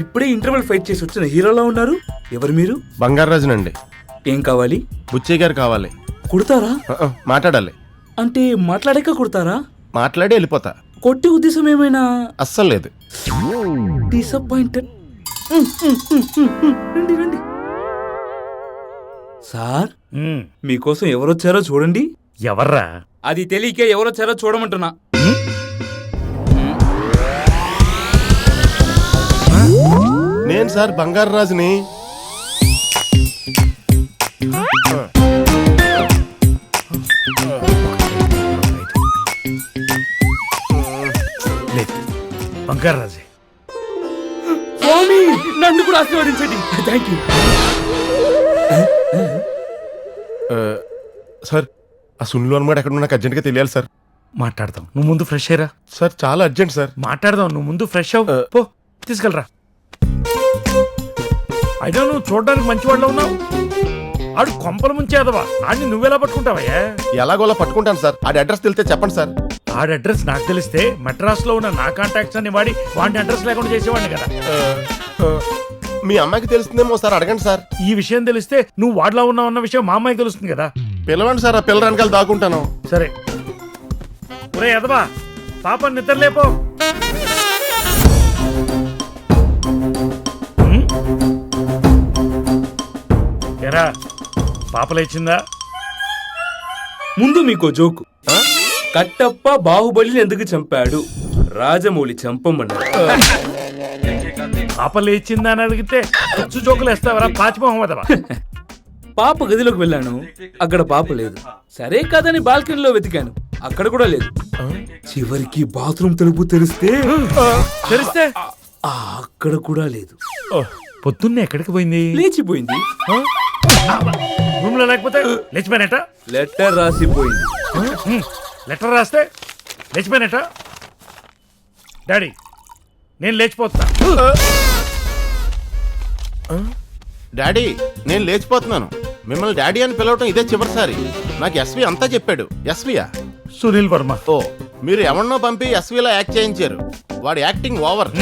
ఇప్పుడే interval fight చేసి వచ్చిన హీరోలా ఉన్నారు. ఎవరు మీరు? బంగారాజునండి. ఏం కావాలి? బుచ్చయ్య గారు కావాలి. కుడతారా? మాట్లాడాలి. అంటే మాట్లాడాక కుడతారా? మాట్లాడి వెళ్ళిపోతా. కొట్టి ఉద్దేశం ఏమైనా? అస్సలు లేదు. డిసప్పాయింటెడ్. రండి రండి. సార్, మీకోసం ఎవరొచ్చారో చూడండి. ఎవర్రా? అది తెలియకే ఎవరొచ్చారో చూడమంటున్నా. నేను సార్ బంగారాజుని. లేదు, బంగారాజే. స్వామి, నన్ను కూడా ఆశీర్వదించండి. Thank you. సార్, ఆ సున్లు అనమాట ఎక్కడ నాకు అర్జెంట్గా తెలియాలి సార్. మాట్లాడదాం, నువ్వు ముందు ఫ్రెష్ అయ్యరా. సార్ చాలా అర్జెంట్ సార్. మాట్లాడదాం, నువ్వు ముందు ఫ్రెష్ అవ్వు. పో, తీసుకెళ్ళరా. అయినా నువ్వు చూడడానికి మంచివాళ్ళ ఉన్నావు. ఆడు కొంపల ముంచేదవా, ఆడిని నువ్వెలా పట్టుకుంటావయ్యా? ఎలాగోలా పట్టుకుంటాను సార్. ఆడి అడ్రస్ తెలిస్తే చెప్పండి సార్. ఆడి అడ్రస్ నాకు తెలిస్తే మెడ్రాస్ లో ఉన్న నా కాంటాక్ట్స్ అన్ని వాడి వాడిని అడ్రస్ లేకుండా చేసేవాడిని కదా. మీ అమ్మాయికి తెలుస్తుందేమో సార్, అడగండి సార్. ఈ విషయం తెలిస్తే నువ్వు వాడిలో ఉన్నావు అన్న విషయం మా అమ్మాయికి తెలుస్తుంది కదా. పిలవండి సార్, ఆ పిల్లల వెనకాల దాక్కుంటాను. సరే. ఒరే ఎదవా, పాప నిద్ర లేపో. ఎరా, పాప లేచిందా? ముందు మీకో జోకు. కట్టప్ప బాహుబలిని ఎందుకు చంపాడు? రాజమౌళి చంపమన్నాడు. పాప లేచిందా అని అడిగితే ఖర్చు జోకులు వేస్తావరా పాచిమోహమ్మదవా? పాప గదిలోకి వెళ్ళాను, అక్కడ పాప లేదు. సరే కాదని బాల్కనీలో వెతికాను, అక్కడ కూడా లేదు. చివరికి బాత్రూమ్ తలుపు తెరిస్తే అక్కడ కూడా లేదు. పొద్దున్నే ఎక్కడికి పోయింది? లేచిపోయింది. రూమ్ లో లేకపోతే లేచిపోయినట? లెటర్ రాసిపోయింది. లెటర్ రాస్తే లేచిపోయినట? డాడీ, నేను లేచిపోతున్నా. డాడీ, నేను లేచిపోతున్నాను. మిమ్మల్ని డాడీ అని పిలవటం ఇదే చివరిసారి. నాకు ఎస్వి అంతా చెప్పాడు. ఎస్వియా? సునీల్ వర్మ. ఓ, మీరు ఎవరినో పంపి ఎస్విలో యాక్ట్ చేయించారు. వాడి యాక్టింగ్ ఓవర్.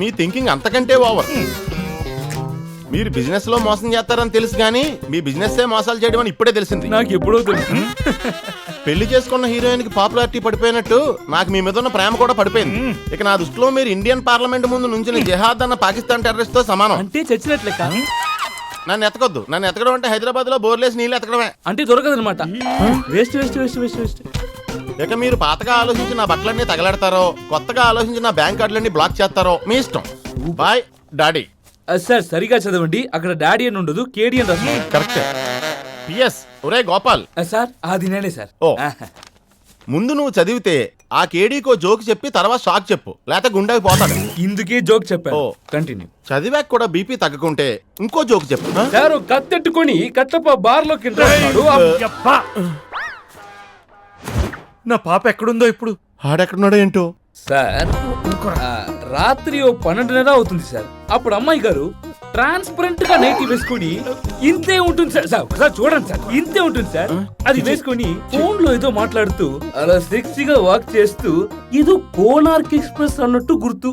మీ థింకింగ్ అంతకంటే ఓవర్. మీరు బిజినెస్ లో మోసం చేస్తారని తెలుసు కానీ మీ బిజినెస్ మోసాలు చేయడం అని ఇప్పుడే తెలిసింది. నాకు ఎప్పుడో తెలుసు. పెళ్లి చేసుకున్న హీరోయిన్ కి పాపులారిటీ పడిపోయినట్టు నాకు మీ మీద ఉన్న ప్రేమ కూడా పడిపోయింది. ఇక నా దృష్టిలో మీరు ఇండియన్ పార్లమెంట్ ముందు నుంచి జిహాద్ అన్న పాకిస్తాన్ టెర్రరిస్ట్ తో సమానం. అంటే చచ్చినట్లే. నన్ను ఎతకొద్దు. నన్ను ఎతకడం అంటే హైదరాబాద్ లో బోర్లేసి నీళ్ళు ఎతకడమే. అంటే దొరకదనమాట. Waste waste waste waste waste. ఇక మీరు పాతగా ఆలోచించి నా బట్టలన్నీ తగలెడతారో, కొత్తగా ఆలోచించి నా బ్యాంక్ కార్డులన్నీ బ్లాక్ చేస్తారో మీ ఇష్టం. Bye daddy. సార్, సరిగా చదవండి. అక్కడ డాడీ అని ఉండదు, కేడీ అని రాస్తుంది. కరెక్ట్. పిఎస్, ఒరే గోపాల్. సార్, అది నేనే సార్. ఓ, ముందు నువ్వు చదివితే ఆ కేడీకో జోక్ చెప్పి తర్వాత షాక్ చెప్పు, లేకపోతే గుండెకి పోతాడు. ఇందుకే జోక్ చెప్పాను. ఓ, కంటిన్యూ. చదివాక కూడా బీపీ తగ్గకుంటే ఇంకో జోక్ చెప్పు. సార్, కత్తెట్టుకొని కట్టప్ప బార్లోకి ఎంట్రాడు. నా పాప ఎక్కడుందో ఇప్పుడు? ఆడెక్కడున్నాడో ఏంటో. సార్, రాత్రి 12:30 అవుతుంది సార్. అప్పుడు అమ్మాయి గారు ట్రాన్స్పరెంట్ గా నైటీ వేసుకుని ఇంతే ఉంటుంది సార్. సార్ చూడండి సార్, ఇంతే ఉంటుంది సార్. అది వేసుకుని ఫోన్ లో ఏదో మాట్లాడుతూ అలా సెక్సీగా వాక్ చేస్తూ ఏదో కోనార్క్ ఎక్స్ప్రెస్ అన్నట్టు గుర్తు.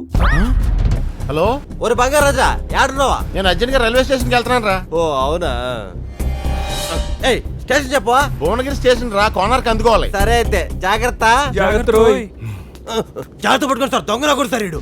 హలో, ఒరే బంగారాజా, యాడున్నావా? నేను అర్జెంట్ గా రైల్వే స్టేషన్కి వెళ్తున్నాను రా. ఓ అవునా? ఏయ్, స్టేషన్ చెప్పవా? భువనగిరి స్టేషన్ రా, కోనార్క్ అందుకోవాలి. సరే అయితే జాగ్రత్త. జాగ్రత్త. జాగ్రత్త పట్టుకొని సార్, దొంగన కొడతారు.